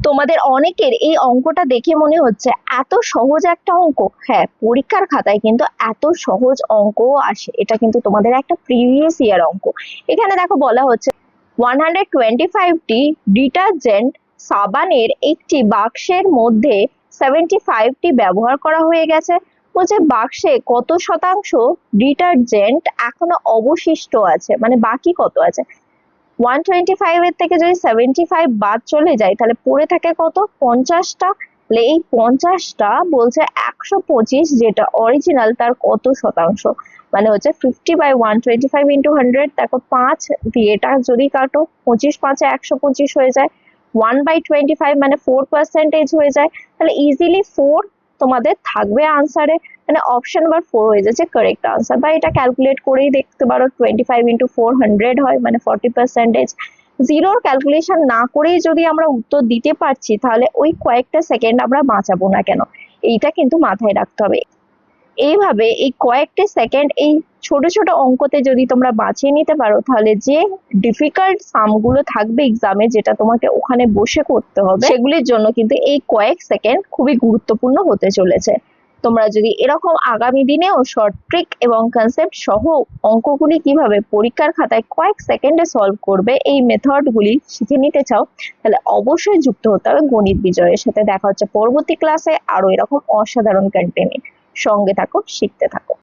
তোমাদের অনেকের এই অঙ্কটা দেখে মনে হচ্ছে এত সহজ একটা অঙ্ক। হ্যাঁ, পরীক্ষার খাতায় কিন্তু এত সহজ অঙ্ক আসে, এটা কিন্তু তোমাদের একটা প্রিভিয়াস ইয়ার অঙ্ক। এখানে দেখো বলা হচ্ছে 125টি ডিটারজেন্ট সাবানের একটি বাক্সের মধ্যে 75টি ব্যবহার করা হয়ে গেছে। বলছে বাক্সে কত শতাংশ ডিটারজেন্ট এখনো অবশিষ্ট আছে, মানে বাকি কত আছে। 125 এর থেকে যদি 75 বাদ চলে যায় তাহলে পড়ে থাকে কত, 50টা। তাহলে এই 50টা বলছে 125 যেটা অরিজিনাল তার কত শতাংশ, মানে হচ্ছে 50/125 ইন্টু 100। দেখো 5 দিয়ে এটা যদি কাটো, 25 5 125 হয়ে যায়। 1/25 মানে 4% হয়ে যায়। তাহলে ইজিলি 4 তোমাদের থাকবে আনসারে, মানে অপশন নাম্বার 4 হয়ে যাচ্ছে কারেক্ট আনসার। বা এটা ক্যালকুলেট করেই দেখতে পারো, 25 ইন্টু 4 100 হয়, মানে 40%। জিরোর ক্যালকুলেশন না করেই যদি আমরা উত্তর দিতে পারছি তাহলে ওই কয়েকটা সেকেন্ড আমরা বাঁচাবো না কেন, এইটা কিন্তু মাথায় রাখতে হবে। এইভাবে এই কয়েকটা সেকেন্ড এই ছোট ছোট অঙ্কতে যদি তোমরা বাঁচিয়ে নিতে পারো, তাহলে যে ডিফিকাল্ট সামগুলো থাকবে এক্সামে, যেটা তোমাকে ওখানে বসে করতে হবে, সেগুলির জন্য কিন্তু এই কয়েক সেকেন্ড খুবই গুরুত্বপূর্ণ হতে চলেছে। তোমরা যদি এরকম আগামী দিনেও শর্ট ট্রিক এবং কনসেপ্ট সহ অঙ্কগুলি কিভাবে পরীক্ষার খাতায় কয়েক সেকেন্ডে সলভ করবে এই মেথডগুলি শিখে নিতে চাও, তাহলে অবশ্যই যুক্ত হতে হবে গণিত বিজয়ের সাথে। দেখা হচ্ছে পরবর্তী ক্লাসে আরো এরকম অসাধারণ কন্টেন্ট। সঙ্গে থাকো, শিখতে থাকো।